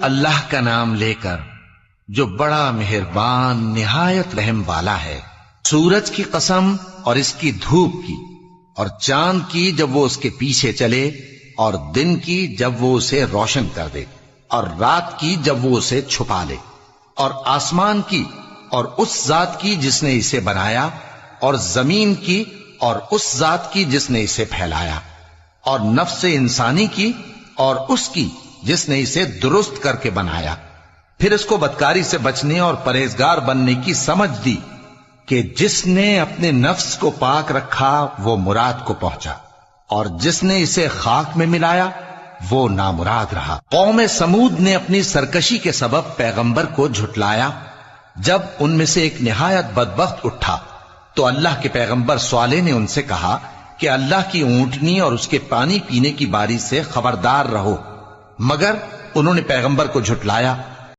اللہ کا نام لے کر جو بڑا مہربان نہایت رحم والا ہے۔ سورج کی قسم اور اس کی دھوپ کی، اور چاند کی جب وہ اس کے پیچھے چلے، اور دن کی جب وہ اسے روشن کر دے، اور رات کی جب وہ اسے چھپا لے، اور آسمان کی اور اس ذات کی جس نے اسے بنایا، اور زمین کی اور اس ذات کی جس نے اسے پھیلایا، اور نفس انسانی کی اور اس کی جس نے اسے درست کر کے بنایا۔ پھر اس کو بدکاری سے بچنے اور پرہیزگار بننے کی سمجھ دی کہ جس نے اپنے نفس کو پاک رکھا وہ مراد کو پہنچا، اور جس نے اسے خاک میں ملایا وہ نامراد رہا۔ قوم سمود نے اپنی سرکشی کے سبب پیغمبر کو جھٹلایا۔ جب ان میں سے ایک نہایت بدبخت اٹھا تو اللہ کے پیغمبر صالح نے ان سے کہا کہ اللہ کی اونٹنی اور اس کے پانی پینے کی باری سے خبردار رہو، مگر انہوں نے پیغمبر کو جھٹلایا